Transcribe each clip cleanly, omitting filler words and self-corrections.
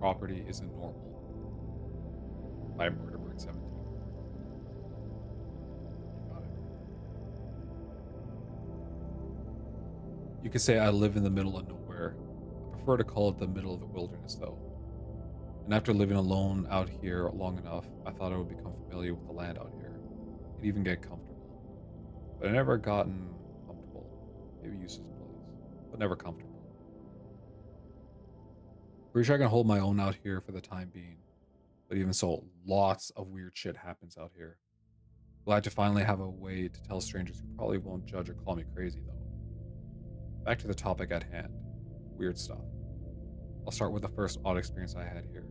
property isn't normal by Murder Bird 17. You got it. You could say I live in the middle of nowhere. I prefer to call it the middle of the wilderness, though. And after living alone out here long enough, I thought I would become familiar with the land out here. Could even get comfortable. But I never gotten comfortable. Maybe useless place, but never comfortable. Pretty sure I can hold my own out here for the time being. But even so, lots of weird shit happens out here. Glad to finally have a way to tell strangers who probably won't judge or call me crazy, though. Back to the topic at hand. Weird stuff. I'll start with the first odd experience I had here.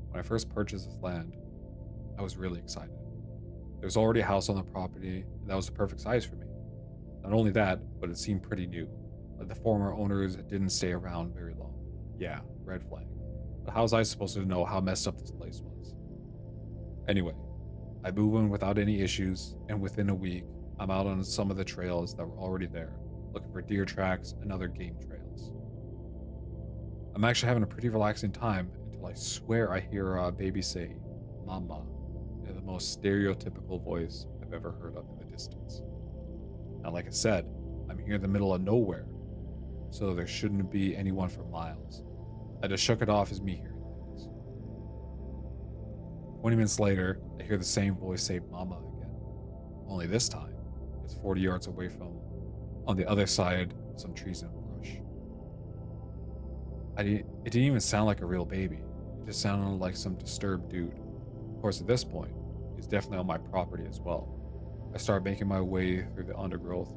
When I first purchased this land, I was really excited. There was already a house on the property, and that was the perfect size for me. Not only that, but it seemed pretty new. Like the former owners didn't stay around very long. Yeah, red flag. But how was I supposed to know how messed up this place was? Anyway, I moved in without any issues, and within a week, I'm out on some of the trails that were already there, looking for deer tracks and other game trails. I'm actually having a pretty relaxing time until I swear I hear a baby say, Mama, in the most stereotypical voice I've ever heard of in the distance. Now, like I said, I'm here in the middle of nowhere, so there shouldn't be anyone for miles. I just shook it off as me hearing things. 20 minutes later, I hear the same voice say Mama again. Only this time, it's 40 yards away from, on the other side, some trees and brush. It didn't even sound like a real baby. It just sounded like some disturbed dude. Of course, at this point, he's definitely on my property as well. I start making my way through the undergrowth.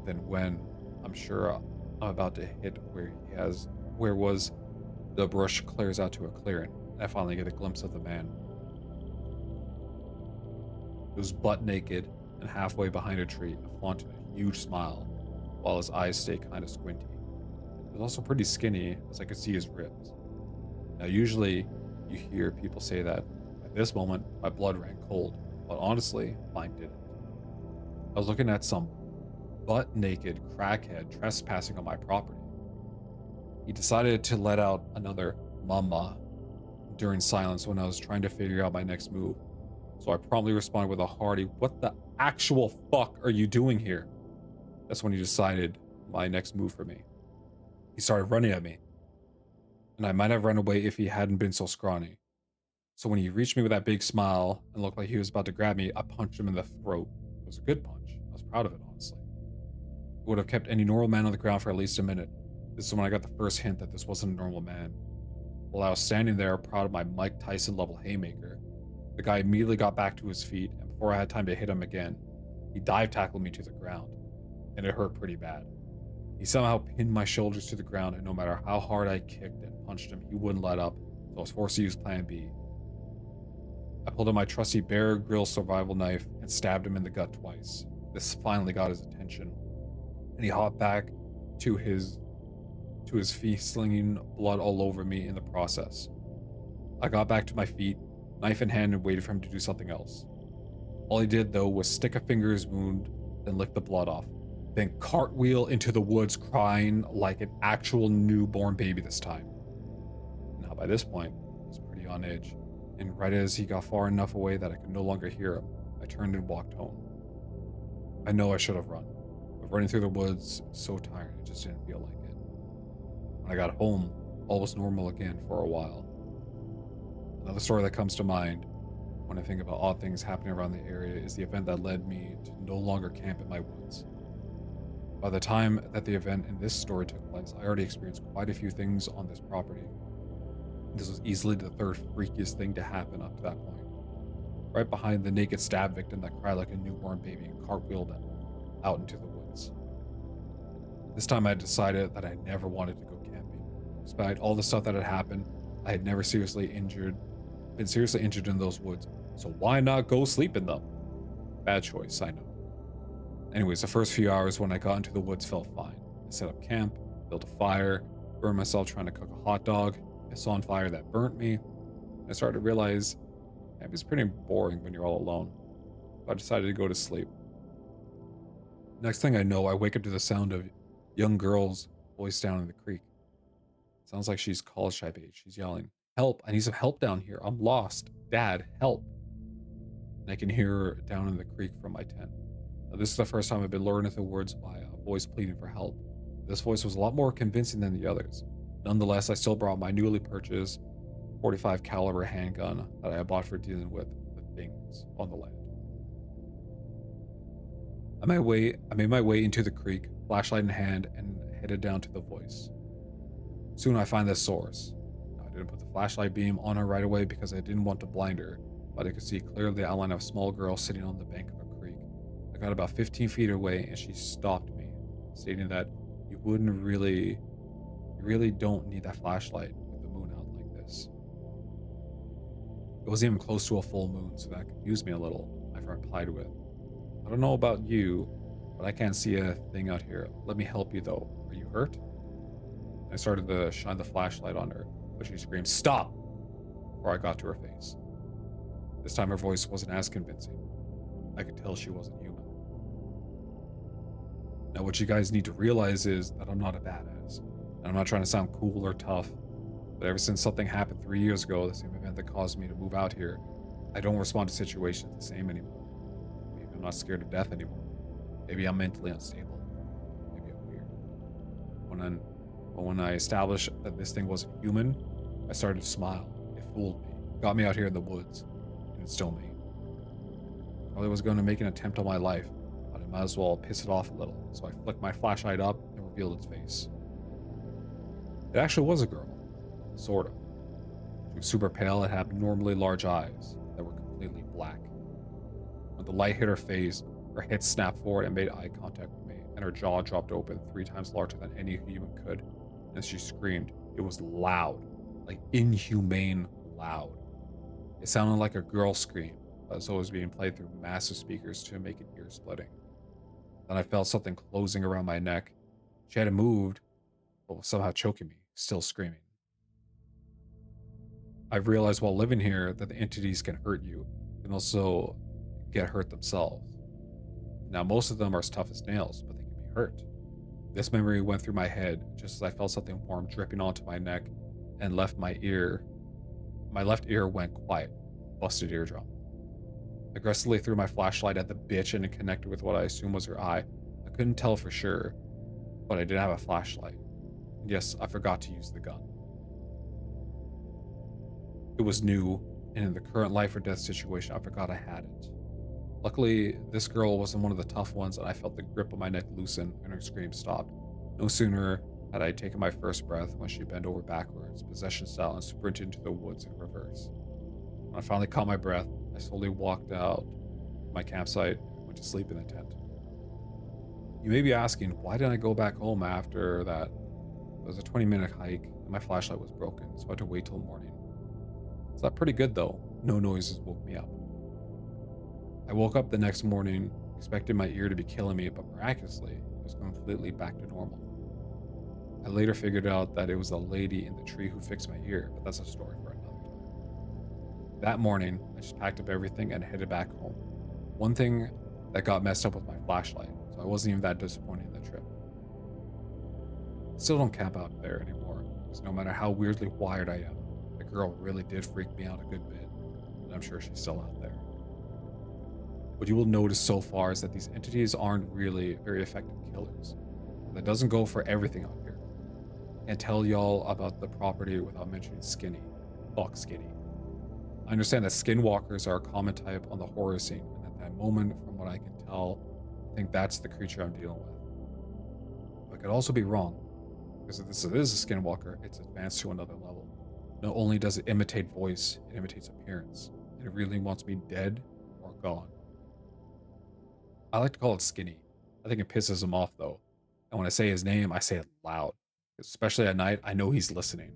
Then when I'm sure I'm about to hit where was the brush clears out to a clearing, I finally get a glimpse of the man. He was butt naked and halfway behind a tree, flaunting a huge smile, while his eyes stay kind of squinty. He was also pretty skinny, as I could see his ribs. Now, usually, you hear people say that. At this moment, my blood ran cold, but honestly, mine didn't. I was looking at some butt naked crackhead trespassing on my property. He decided to let out another mama during silence when I was trying to figure out my next move. So I promptly responded with a hearty, "What the actual fuck are you doing here?" That's when he decided my next move for me. He started running at me, and I might have run away if he hadn't been so scrawny. So when he reached me with that big smile and looked like he was about to grab me, I punched him in the throat. It was a good punch. I was proud of it, honestly. It would have kept any normal man on the ground for at least a minute. This is when I got the first hint that this wasn't a normal man. While I was standing there, proud of my Mike Tyson level haymaker, the guy immediately got back to his feet, and before I had time to hit him again, he dive tackled me to the ground, and it hurt pretty bad. He somehow pinned my shoulders to the ground, and no matter how hard I kicked and punched him, he wouldn't let up, so I was forced to use Plan B. I pulled out my trusty Bear Grylls survival knife and stabbed him in the gut twice. This finally got his attention, and he hopped back to his feet, slinging blood all over me in the process. I got back to my feet, knife in hand, and waited for him to do something else. All he did, though, was stick a finger in his wound, then lick the blood off, then cartwheel into the woods, crying like an actual newborn baby this time. Now, by this point, I was pretty on edge, and right as he got far enough away that I could no longer hear him, I turned and walked home. I know I should have run, but running through the woods was so tiring, it just didn't feel like it. When I got home, all was normal again for a while. Another story that comes to mind when I think about odd things happening around the area is the event that led me to no longer camp in my woods. By the time that the event in this story took place, I already experienced quite a few things on this property. This was easily the third freakiest thing to happen up to that point. Right behind the naked stab victim that cried like a newborn baby and cartwheeled out into the woods. This time I decided that I never wanted to go camping. Despite all the stuff that had happened, I had never been seriously injured in those woods, so why not go sleep in them? Bad choice, I know. Anyways, the first few hours when I got into the woods felt fine. I set up camp, built a fire, burned myself trying to cook a hot dog. I saw on fire that burnt me. I started to realize camp is pretty boring when you're all alone. So I decided to go to sleep. Next thing I know, I wake up to the sound of young girls voice down in the creek. Sounds like she's college type age. She's yelling, "Help! I need some help down here. I'm lost. Dad, help!" And I can hear her down in the creek from my tent. Now, this is the first time I've been lured into the woods by a voice pleading for help. This voice was a lot more convincing than the others. Nonetheless, I still brought my newly purchased 45 caliber handgun that I bought for dealing with the things on the land. I made my way into the creek, flashlight in hand, and headed down to the voice. Soon I find the source. Now, I didn't put the flashlight beam on her right away because I didn't want to blind her, but I could see clearly the outline of a small girl sitting on the bank of a creek. I got about 15 feet away and she stopped me, stating that you really don't need that flashlight with the moon out like this. It wasn't even close to a full moon, so that confused me a little. I replied with, "I don't know about you, but I can't see a thing out here. Let me help you though. Are you hurt?" I started to shine the flashlight on her, but she screamed, "Stop!" before I got to her face. This time her voice wasn't as convincing. I could tell she wasn't human. Now what you guys need to realize is that I'm not a badass. And I'm not trying to sound cool or tough, but ever since something happened 3 years ago, the same event that caused me to move out here, I don't respond to situations the same anymore. Maybe I'm not scared of death anymore. Maybe I'm mentally unstable. Maybe I'm weird. When I established that this thing wasn't human, I started to smile. It fooled me. Got me out here in the woods. And it still may. Probably was going to make an attempt on my life, but I might as well piss it off a little. So I flicked my flashlight up and revealed its face. It actually was a girl. Sort of. She was super pale and had abnormally large eyes that were completely black. When the light hit her face, her head snapped forward and made eye contact with me, and her jaw dropped open 3 times larger than any human could. As she screamed, it was loud, like inhumane loud. It sounded like a girl scream that was always being played through massive speakers to make it ear-splitting. Then I felt something closing around my neck. She hadn't moved, but was somehow choking me, still screaming. I've realized while living here that the entities can hurt you, and also get hurt themselves. Now, most of them are as tough as nails, but they can be hurt. This memory went through my head just as I felt something warm dripping onto my neck and left my ear. My left ear went quiet, busted eardrum. I aggressively threw my flashlight at the bitch and it connected with what I assumed was her eye. I couldn't tell for sure, but I did have a flashlight. And yes, I forgot to use the gun. It was new, and in the current life or death situation, I forgot I had it. Luckily, this girl wasn't one of the tough ones, and I felt the grip on my neck loosen and her scream stopped. No sooner had I taken my first breath when she bent over backwards, possession style, and sprinted into the woods in reverse. When I finally caught my breath, I slowly walked out my campsite and went to sleep in the tent. You may be asking, why didn't I go back home after that? It was a 20-minute hike, and my flashlight was broken, so I had to wait till morning. Slept pretty good though. No noises woke me up. I woke up the next morning, expecting my ear to be killing me, but miraculously, it was completely back to normal. I later figured out that it was the lady in the tree who fixed my ear, but that's a story for another time. That morning, I just packed up everything and headed back home. One thing that got messed up was my flashlight, so I wasn't even that disappointed in the trip. I still don't camp out there anymore, because no matter how weirdly wired I am, the girl really did freak me out a good bit, and I'm sure she's still out there. What you will notice so far is that these entities aren't really very effective killers. That doesn't go for everything out here. Can't tell y'all about the property without mentioning Skinny. Fuck Skinny. I understand that skinwalkers are a common type on the horror scene, and at that moment, from what I can tell, I think that's the creature I'm dealing with. But I could also be wrong, because if this is a skinwalker, it's advanced to another level. Not only does it imitate voice, it imitates appearance, and it really wants me dead or gone. I like to call it Skinny. I think it pisses him off though. And when I say his name, I say it loud. Especially at night, I know he's listening.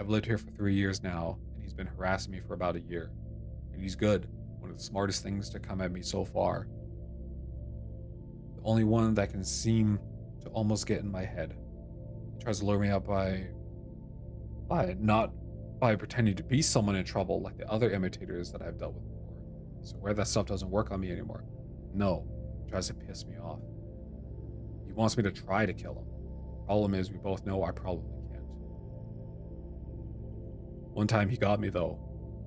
I've lived here for 3 years now, and he's been harassing me for about a year. And he's good. One of the smartest things to come at me so far. The only one that can seem to almost get in my head. He tries to lure me out by not by pretending to be someone in trouble like the other imitators that I've dealt with before. So where that stuff doesn't work on me anymore. No, he tries to piss me off. He wants me to try to kill him. Problem is, we both know I probably can't. One time he got me though.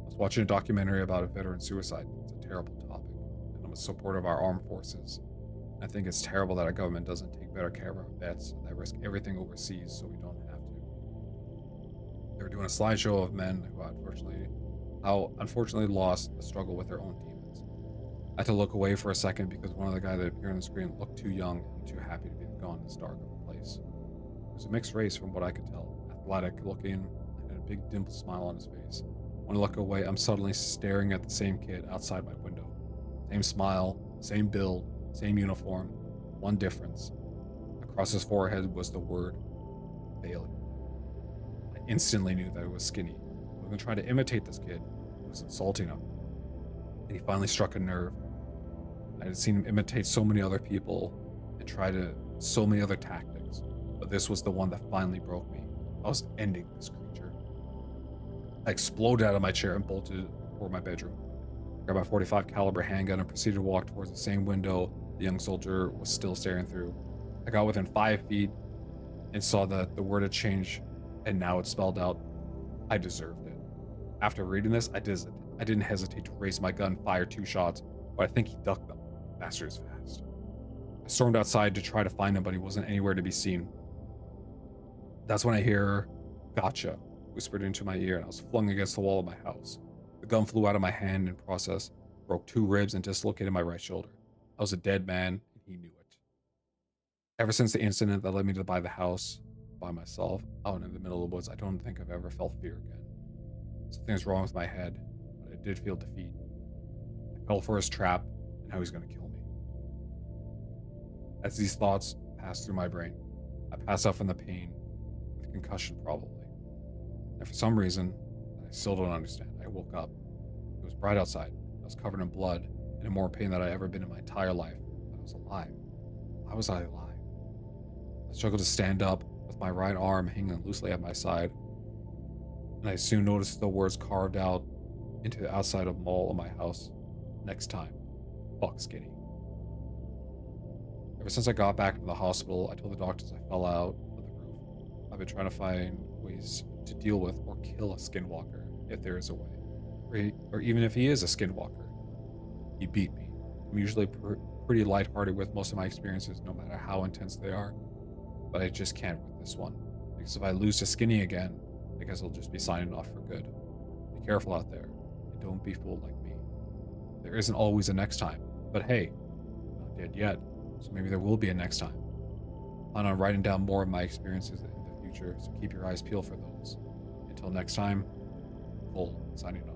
I was watching a documentary about a veteran suicide. It's a terrible topic, and I'm a supporter of our armed forces. I think it's terrible that our government doesn't take better care of our vets and that risk everything overseas so we don't have to. They were doing a slideshow of men who unfortunately lost the struggle with their own demons. I had to look away for a second because one of the guys that appeared on the screen looked too young and too happy to be gone in this dark of a place. It was a mixed race from what I could tell. Athletic looking and had a big dimpled smile on his face. When I look away, I'm suddenly staring at the same kid outside my window. Same smile, same build, same uniform. One difference. Across his forehead was the word failure. I instantly knew that it was skinny. I was going to try to imitate this kid. It was insulting him. And he finally struck a nerve. I had seen him imitate so many other people and try so many other tactics, but this was the one that finally broke me. I was ending this creature. I exploded out of my chair and bolted toward my bedroom. I grabbed my .45 caliber handgun and proceeded to walk towards the same window the young soldier was still staring through. I got within 5 feet and saw that the word had changed, and now it spelled out, I deserved it. After reading this, I didn't hesitate to raise my gun, fire 2 shots, but I think he ducked them. Bastard is fast. I stormed outside to try to find him, but he wasn't anywhere to be seen. That's when I hear, "Gotcha," whispered into my ear, and I was flung against the wall of my house. The gun flew out of my hand in process, broke 2 ribs, and dislocated my right shoulder. I was a dead man, and he knew it. Ever since the incident that led me to buy the house by myself, out in the middle of the woods, I don't think I've ever felt fear again. Something's wrong with my head, but I did feel defeat. I fell for his trap, and how he's going to kill me. As these thoughts passed through my brain, I passed out from the pain, with concussion probably. And for some reason, that I still don't understand, I woke up. It was bright outside. I was covered in blood and in more pain than I'd ever been in my entire life. But I was alive. Why was I alive? I struggled to stand up with my right arm hanging loosely at my side, and I soon noticed the words carved out into the outside of wall of my house. Next time, fuck Skinny. Ever since I got back from the hospital, I told the doctors I fell out of the roof. I've been trying to find ways to deal with or kill a skinwalker, if there is a way. Or even if he is a skinwalker. He beat me. I'm usually pretty lighthearted with most of my experiences, no matter how intense they are. But I just can't with this one. Because if I lose to Skinny again, I guess I'll just be signing off for good. Be careful out there, and don't be fooled like me. There isn't always a next time, but hey, I'm not dead yet, so maybe there will be a next time. I plan on writing down more of my experiences in the future, so keep your eyes peeled for those. Until next time, Cole signing off.